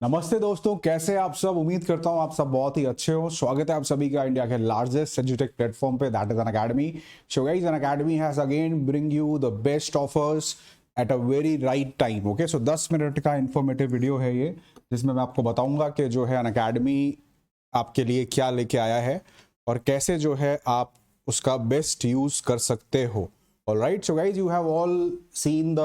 नमस्ते दोस्तों, कैसे आप सब। उम्मीद करता हूं आप सब बहुत ही अच्छे हो। स्वागत है आप सभी का इंडिया के लार्जेस्ट एजुटेक प्लेटफॉर्म पे, that is Unacademy. So guys, Unacademy has again bring you the best offers at a very right time. Okay, so 10 minute का इंफॉर्मेटिव वीडियो है ये, जिसमें मैं आपको बताऊंगा कि जो है एन अकेडमी आपके लिए क्या लेके आया है और कैसे जो है आप उसका बेस्ट यूज कर सकते हो। Alright, so guys, you have all seen the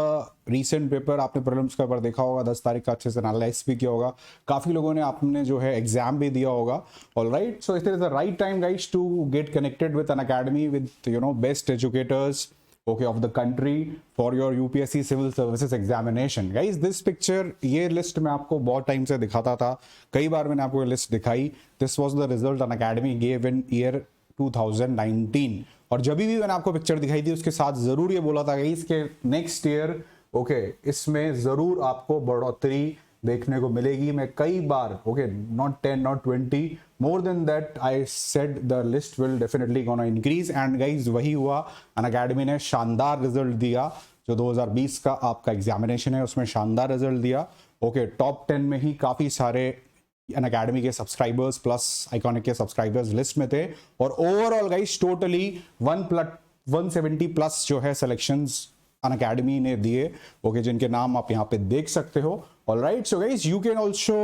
recent paper. आपने प्रीलिम्स का पेपर देखा होगा, 10 तारीख का अच्छे से एनालाइज भी किया होगा। काफी लोगों ने आपने जो है एग्जाम भी दिया होगा। Alright, so it is the right time guys to get connected with Unacademy with best educators of the country for your UPSC civil services examination. Guys, this picture, ये लिस्ट मैं आपको बहुत time से दिखाता था, कई बार मैंने आपको ये लिस्ट दिखाई। This was the result Unacademy gave in year 2019। और जब भी मैंने आपको पिक्चर दिखाई थी, उसके साथ जरूर ये बोला था गाइस कि नेक्स्ट ईयर इसमें जरूर आपको बढ़ोतरी देखने को मिलेगी। मैं कई बार not 10 not 20 more than that I said the list will definitely gonna increase, and guys वही हुआ। अन अकेडमी ने शानदार रिजल्ट दिया। जो 2020 का आपका एग्जामिनेशन है उसमें शानदार रिजल्ट दिया। टॉप 10 में ही काफी सारे अन अकेडमी के सब्सक्राइबर्स प्लस आइकॉनिक के सब्सक्राइबर्स लिस्ट में थे। और ओवरऑल गाइज टोटली 170 प्लस जो है सिलेक्शंस अन अकेडमी ने दिए, जिनके नाम आप यहाँ पे देख सकते हो। Alright, so guys you can also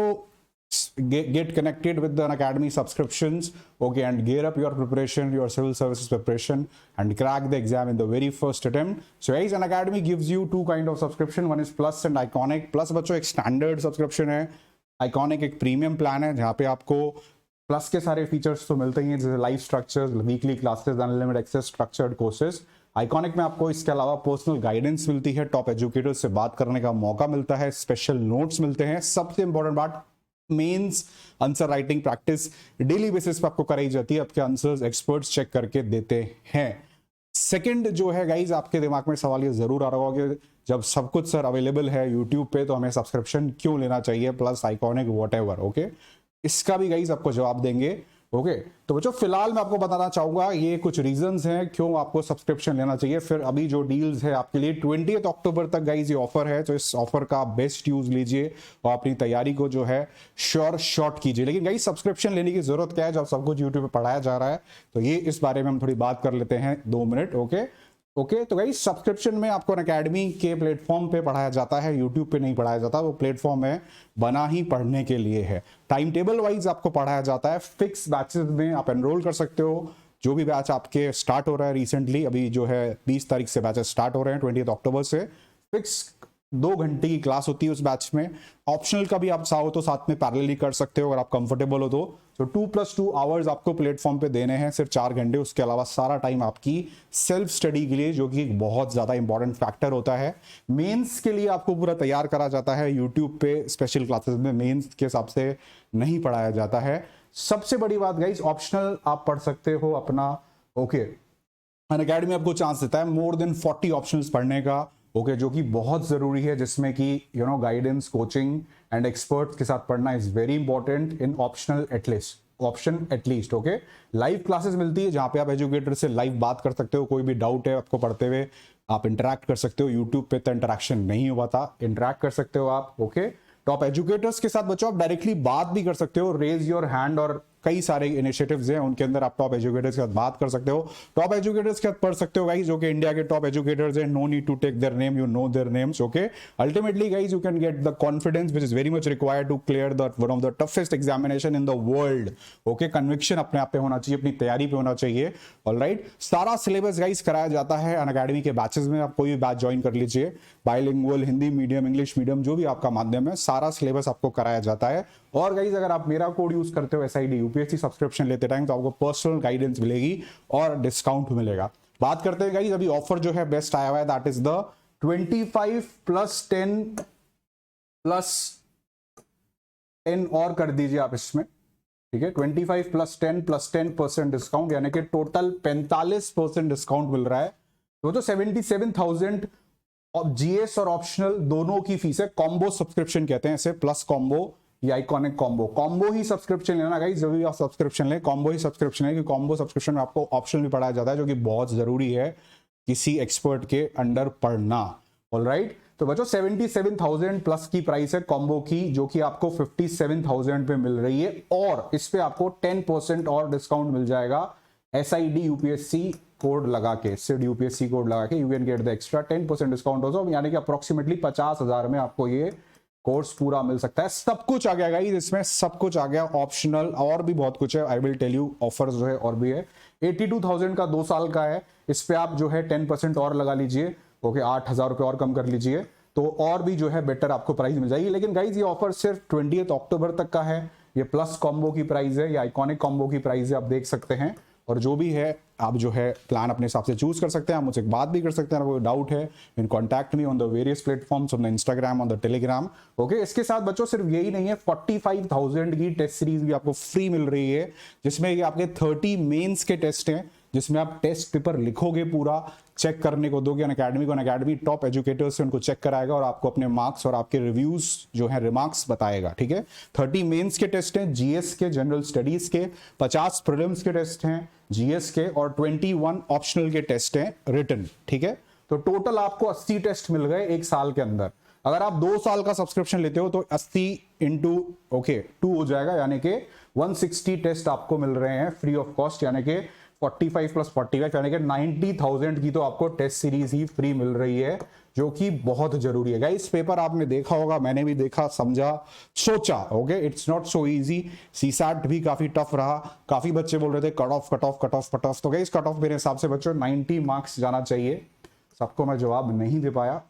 get connected with the Unacademy subscriptions, and gear up your preparation, your civil services preparation, and crack the exam in the very first attempt. So guys, Unacademy gives you two kind of subscription, one is Plus and Iconic. Plus बच्चों एक standard subscription है, Iconic एक premium plan है, जहाँ पे आपको plus के सारे फीचर्स तो मिलते ही हैं, जैसे live structures, weekly classes, unlimited access, structured courses. Iconic में आपको इसके अलावा पर्सनल गाइडेंस मिलती है, टॉप एजुकेटर्स से बात करने का मौका मिलता है, स्पेशल नोट्स मिलते हैं, सबसे इंपॉर्टेंट बात mains answer writing practice daily basis पे आपको कराई जाती है। आपके आंसर्स एक्सपर्ट्स चेक करके देते हैं। सेकंड जो है गाइज, आपके दिमाग में सवाल ये जरूर आ रहा होगा कि जब सब कुछ सर अवेलेबल है यूट्यूब पे तो हमें सब्सक्रिप्शन क्यों लेना चाहिए, प्लस आइकॉनिक व्हाटएवर। इसका भी गाइज आपको जवाब देंगे। तो बच्चों फिलहाल मैं आपको बताना चाहूंगा ये कुछ रीजंस हैं क्यों आपको सब्सक्रिप्शन लेना चाहिए। फिर अभी जो डील्स है आपके लिए 20 अक्टूबर तक गाइज ये ऑफर है, तो इस ऑफर का बेस्ट यूज लीजिए और अपनी तैयारी को जो है श्योर शॉर्ट कीजिए। लेकिन गाइज सब्सक्रिप्शन लेने की जरूरत क्या है जब सब कुछ यूट्यूब पे पढ़ाया जा रहा है, तो ये इस बारे में हम थोड़ी बात कर लेते हैं 2 मिनट। तो गाइस सब्सक्रिप्शन में आपको अकेडमी के प्लेटफॉर्म पे पढ़ाया जाता है, यूट्यूब पे नहीं पढ़ाया जाता। वो प्लेटफॉर्म है बना ही पढ़ने के लिए है, टाइम टेबल वाइज आपको पढ़ाया जाता है। फिक्स बैचेस में आप एनरोल कर सकते हो। जो भी बैच आपके स्टार्ट हो रहा है रिसेंटली, अभी जो है 20 तारीख से बैचेस स्टार्ट हो रहे हैं, 20 अक्टूबर से फिक्स 2 घंटे की क्लास होती है उस बैच में। ऑप्शनल का भी आप चाहो तो साथ में पैरेलली कर सकते हो अगर आप कंफर्टेबल हो तो। 2+2 आवर्स आपको प्लेटफॉर्म पे देने हैं, सिर्फ 4 घंटे। उसके अलावा सारा टाइम आपकी सेल्फ स्टडी के लिए, जो कि एक बहुत ज्यादा इंपॉर्टेंट फैक्टर होता है। मेंस के लिए आपको पूरा तैयार करा जाता है यूट्यूब पे। स्पेशल क्लासेस में मेंस के हिसाब से नहीं पढ़ाया जाता है। सबसे बड़ी बात गाइस, ऑप्शनल आप पढ़ सकते हो अपना। अनअकैडमी आपको चांस देता है मोर देन 40 ऑप्शंस पढ़ने का, जो कि बहुत जरूरी है, जिसमें कि गाइडेंस, कोचिंग एंड एक्सपर्ट्स के साथ पढ़ना is very important in optional at least. Live classes मिलती है जहां पे आप एजुकेटर से लाइव बात कर सकते हो। कोई भी डाउट है आपको पढ़ते हुए, आप इंटरैक्ट कर सकते हो। यूट्यूब पे तो इंटरैक्शन नहीं हुआ था, इंटरैक्ट कर सकते हो आप। टॉप एजुकेटर्स के साथ बच्चों आप डायरेक्टली बात भी कर सकते हो, रेज योर हैंड, और कई सारे इनिशिएटिव्स हैं उनके अंदर आप टॉप एजुकेटर्स के साथ बात कर सकते हो। टॉप एजुकेटर्स के साथ पढ़ सकते हो गाइस, जो कि इंडिया के टॉप एजुकेटर्स हैं। No need to take their name, you know their names. Ultimately guys you can get the confidence which is very much required to clear the one of the toughest examination in the world. Conviction अपने आप पे होना चाहिए, अपनी तैयारी पे होना चाहिए। ऑलराइट, सारा सिलेबस गाइस कराया जाता है अनअकैडमी के बैचेस में। आप कोई भी बैच ज्वाइन कर लीजिए, bilingual, Hindi medium, English medium, जो भी आपका माध्यम है, सारा सिलेबस आपको कराया जाता है। और गाइस अगर आप मेरा कोड यूज करते हो SID UPSC सब्सक्रिप्शन लेते टाइम, तो आपको पर्सनल गाइडेंस मिलेगी और डिस्काउंट मिलेगा। बात करते हैं गाइस, अभी ऑफर जो है बेस्ट आया हुआ है, दैट इज द 25 + 10 और कर दीजिए आप इसमें। 25 + 10 + 10% डिस्काउंट, यानी कि टोटल 45% डिस्काउंट मिल रहा है। तो 77,000 और GS और ऑप्शनल दोनों की फीस है। कॉम्बो सब्सक्रिप्शन कहते हैं इसे, प्लस कॉम्बो या आइकॉनिक कॉम्बो ही सब्सक्रिप्शन लेना गाइस। जब भी आप सब्सक्रिप्शन लें, कॉम्बो ही सब्सक्रिप्शन है, कि कॉम्बो सब्सक्रिप्शन में आपको ऑप्शनल भी पढ़ाया जाता है, जो कि बहुत जरूरी है किसी एक्सपर्ट के अंडर पढ़ना। ऑलराइट, तो बच्चों 77,000 प्लस की प्राइस है कॉम्बो की, जो कि आपको 57,000 पे मिल रही है, और इस पे आपको 10% और डिस्काउंट मिल जाएगा SID UPSC कोड लगा के, SID UPSC कोड लगा के, you can get the extra 10% discount also, यानी कि अप्रोक्सीमेटली 50,000 में आपको ये कोर्स पूरा मिल सकता है। सब कुछ आ गया गाइस, इसमें सब कुछ आ गया, ऑप्शनल और भी बहुत कुछ है, I will tell you, offers जो है और भी है। 82,000 का 2 साल का है, इस पे आप जो है 10% और लगा लीजिए, ओके 8,000 रुपये और कम कर लीजिए, तो और भी जो है बेटर आपको प्राइस मिल जाएगी। लेकिन गाइज ये ऑफर सिर्फ 20 अक्टूबर तक का है, ये प्लस कॉम्बो की प्राइस है, ये आइकॉनिक कॉम्बो की प्राइस है, आप देख सकते हैं। और जो भी है आप जो है प्लान अपने हिसाब से चूज कर सकते हैं, आप मुझसे बात भी कर सकते हैं, कोई डाउट है in contact me on the various platforms, on the Instagram, on the Telegram, okay. इसके साथ बच्चों सिर्फ यही नहीं है, 45,000 की टेस्ट सीरीज भी आपको फ्री मिल रही है, जिसमें ये आपके 30 मेंस के टेस्ट हैं, जिसमें आप टेस्ट पेपर लिखोगे, पूरा चेक करने को दोगे अनअकैडमी को, अनअकैडमी टॉप एजुकेटर्स से उनको चेक कराएगा और आपको अपने मार्क्स और आपके रिव्यूज जो है रिमार्क्स बताएगा, ठीक है। 30 मेंस के टेस्ट हैं, जीएस के, जनरल स्टडीज के, 50 प्रीलिम्स के टेस्ट हैं जीएस के, और 21 ऑप्शनल के टेस्ट हैं रिटन, ठीक है। तो टोटल आपको 80 टेस्ट मिल गए एक साल के अंदर। अगर आप 2 साल का सब्सक्रिप्शन लेते हो तो 80 इंटू 2 हो जाएगा, यानी कि 160 टेस्ट आपको मिल रहे हैं फ्री ऑफ कॉस्ट, यानी कि 45 प्लस 45 यानी कि 90,000 की तो आपको टेस्ट सीरीज ही फ्री मिल रही है, जो कि बहुत जरूरी है गाइस। पेपर आपने देखा होगा, मैंने भी देखा, समझा, सोचा, okay. It's not so easy, CSAT भी काफी टफ रहा, काफी बच्चे बोल रहे थे cut off cut off cut off cut off, तो गाइस कट ऑफ मेरे हिसाब से बच्चों 90 मार्क्स जाना चाहिए। सबको मैं जवाब नहीं दे पाया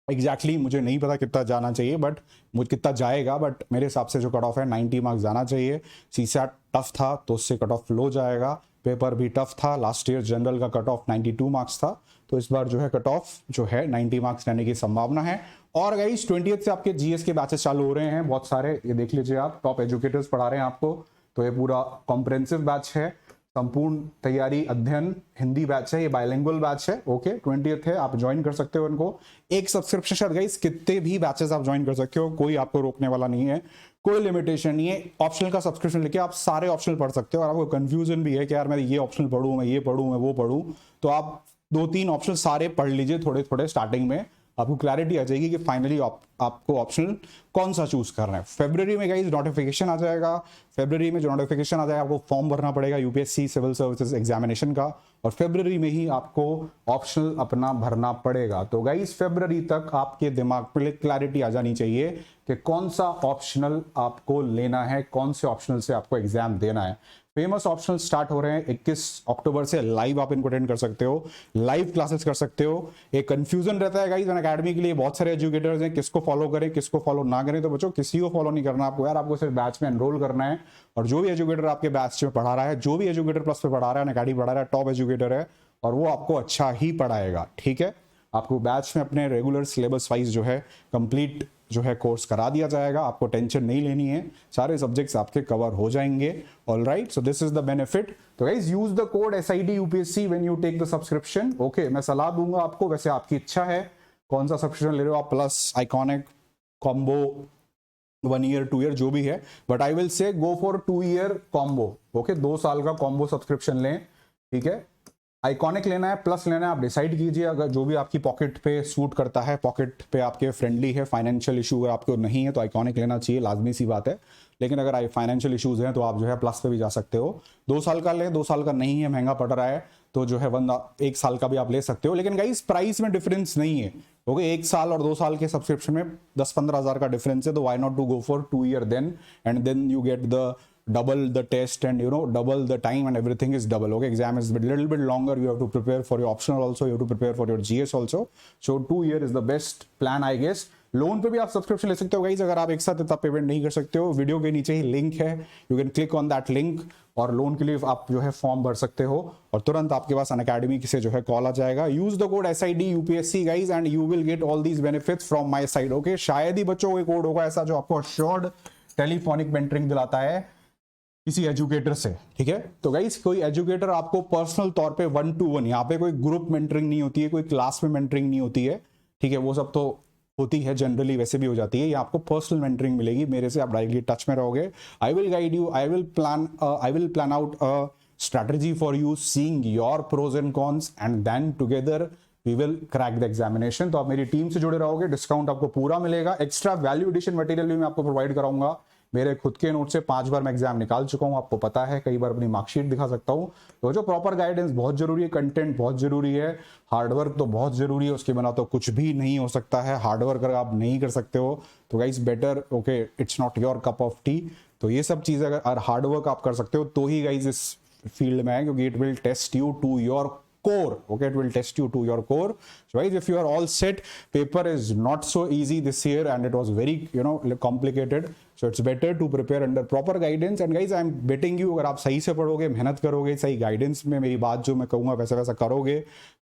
एग्जैक्टली, मुझे नहीं पता कितना जाना चाहिए, बट मुझे कितना जाएगा, बट मेरे हिसाब से जो कट ऑफ है 90 मार्क्स जाना चाहिए। सीसैट टफ था तो उससे कट ऑफ लो जाएगा, पेपर भी टफ था, लास्ट ईयर जनरल का कट ऑफ 92 मार्क्स था, तो इस बार जो है कट ऑफ जो है 90 मार्क्स रहने की संभावना है। और गाइस 20 से आपके जीएस के बैचेस चालू हो रहे हैं बहुत सारे, ये देख लीजिए आप, टॉप एजुकेटर्स पढ़ा रहे हैं आपको, तो ये पूरा कॉम्प्रिहेंसिव बैच है, संपूर्ण तैयारी अध्ययन हिंदी बैच है, ये बायलिंगुअल बैच है, ओके। 20 है, आप ज्वाइन कर सकते हो इनको, एक सब्सक्रिप्शन शायद गाइस कितने भी बैचेस आप ज्वाइन कर सकते हो, कोई आपको रोकने वाला नहीं है, कोई लिमिटेशन नहीं है। ऑप्शनल का सब्सक्रिप्शन लेके आप सारे ऑप्शनल पढ़ सकते हो, और आपको कंफ्यूजन भी है कि यार मैं ये ऑप्शनल पढ़ूं, मैं ये पढ़ूं, मैं वो पढ़ूं, तो आप 2-3 ऑप्शनल सारे पढ़ लीजिए थोड़े थोड़े स्टार्टिंग में, आपको क्लैरिटी आ जाएगी कि फाइनली आपको ऑप्शनल कौन सा चूज करना है। फरवरी में गाइस नोटिफिकेशन आ जाएगा, फरवरी में जो नोटिफिकेशन आ जाएगा आपको फॉर्म भरना पड़ेगा यूपीएससी सिविल सर्विसेज एग्जामिनेशन का, और फरवरी में ही आपको ऑप्शनल अपना भरना पड़ेगा। तो गाइस फरवरी तक आपके दिमाग में क्लैरिटी आ जानी चाहिए कि कौन सा ऑप्शनल आपको लेना है, कौन से ऑप्शनल से आपको एग्जाम देना है। फेमस ऑप्शनल स्टार्ट हो रहे हैं 21 अक्टूबर से, लाइव आप इनको अटेंड कर सकते हो, लाइव क्लासेस कर सकते हो। एक कंफ्यूजन रहता है गाइस अनअकैडमी के लिए, बहुत सारे एजुकेटर्स हैं, किसको फॉलो करें किसको फॉलो ना करें, तो बच्चों किसी को फॉलो नहीं करना आपको, यार आपको सिर्फ बैच में एनरोल करना है, और जो भी एजुकेटर आपके बैच में पढ़ा रहा है, जो भी एजुकेटर प्लस पे पढ़ा रहा है, अनअकैडमी पढ़ा रहा है, टॉप एजुकेटर है, और वो आपको अच्छा ही पढ़ाएगा, ठीक है। आपको बैच में अपने रेगुलर सिलेबस वाइज जो है कंप्लीट जो है कोर्स करा दिया जाएगा, आपको टेंशन नहीं लेनी है, सारे सब्जेक्ट्स आपके कवर हो जाएंगे। Alright, so this is the benefit. तो guys use the code SID UPSC when you take the subscription, okay. मैं सलाह दूंगा आपको, वैसे आपकी इच्छा है कौन सा सब्सक्रिप्शन ले रहे हो आप, plus, iconic, combo, 1 year 2 year जो भी है, but I will say go for 2 year combo, okay. 2 साल का कॉम्बो सब्सक्रिप्शन लें, ठीक है। आइकॉनिक लेना है, प्लस लेना है, आप डिसाइड कीजिए, अगर जो भी आपकी पॉकेट पे सूट करता है, पॉकेट पे आपके फ्रेंडली है, फाइनेंशियल इशू अगर आपको नहीं है तो आइकॉनिक लेना चाहिए, लाजमी सी बात है। लेकिन अगर फाइनेंशियल इश्यूज हैं तो आप जो है प्लस पे भी जा सकते हो। 2 साल का लें, 2 साल का नहीं है, महंगा पड़ रहा है, तो जो है 1 साल का भी आप ले सकते हो। लेकिन गाइस प्राइस में डिफरेंस नहीं है, ओके। 1 साल और 2 साल के सब्सक्रिप्शन में 10-15 हज़ार का डिफरेंस है, तो why not to go for 2 year then, and then you get the double the test and double the time and everything is double, okay. Exam is a little bit longer, you have to prepare for your optional also, you have to prepare for your GS also, so 2 year is the best plan I guess। Loan पे भी आप subscription ले सकते हो guys, अगर आप एक साथ इतना पेमेंट नहीं कर सकते हो, वीडियो के नीचे ही लिंक है, you can click on that link, और लोन के लिए आप जो है फॉर्म भर सकते हो, और तुरंत आपके पास अनअकैडमी से जो है कॉल आ जाएगा। Use the code SID UPSC guys and you will get all these benefits from my side, okay. शायद ही बच्चों कोई कोड होगा ऐसा जो आपको अश्योर्ड टेलीफोनिक मेंटरिंग दिलाता है किसी एजुकेटर से, ठीक है। तो गाइस कोई एजुकेटर आपको पर्सनल तौर पे 1-to-1, यहाँ पे कोई ग्रुप मेंटरिंग नहीं होती है, कोई क्लास में मेंटरिंग नहीं होती है, ठीक है। वो सब तो होती है जनरली, वैसे भी हो जाती है, ये आपको पर्सनल मेंटरिंग मिलेगी मेरे से, आप डायरेक्टली टच में रहोगे। I will guide you, I will plan out a strategy for you, seeing your pros and cons, and then together we will crack the examination. तो आप मेरी टीम से जुड़े रहोगे, डिस्काउंट आपको पूरा मिलेगा, एक्स्ट्रा वैल्यू एडिशन मटेरियल भी मैं आपको प्रोवाइड कराऊंगा। मेरे खुद के नोट से 5 बार मैं एग्जाम निकाल चुका हूं, आपको पता है, कई बार अपनी मार्कशीट दिखा सकता हूं। तो जो प्रॉपर गाइडेंस बहुत जरूरी है, कंटेंट बहुत जरूरी है, हार्डवर्क तो बहुत जरूरी है, उसके बिना तो कुछ भी नहीं हो सकता है। हार्डवर्क अगर आप नहीं कर सकते हो तो guys better okay, it's not your cup of T. तो ये सब चीजें अगर हार्डवर्क आप कर सकते हो तो ही गाइस इस फील्ड में है, क्योंकि it will test you to your core. Okay, it will test you to your core. So guys, if you are all set, paper is not so easy this year and it was very complicated. So it's better to prepare under proper guidance. And guys, I'm betting you, अगर आप सही से पढ़ोगे, मेहनत करोगे, सही guidance में मेरी बात जो मैं कहूँगा वैसा वैसा करोगे,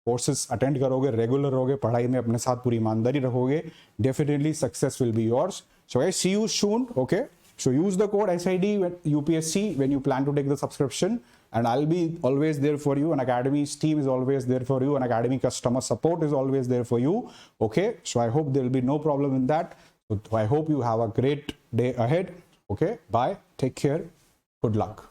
कोर्सेज अटेंड करोगे, रेगुलर रहोगे, पढ़ाई में अपने साथ पूरी ईमानदारी रहोगे, definitely success will be yours. So guys, see you soon. Okay, so use the code SID UPSC when you plan to take the subscription. And I'll be always there for you. An Academy's team is always there for you. An Academy customer support is always there for you. Okay. So I hope there will be no problem in that. So I hope you have a great day ahead. Okay. Bye. Take care. Good luck.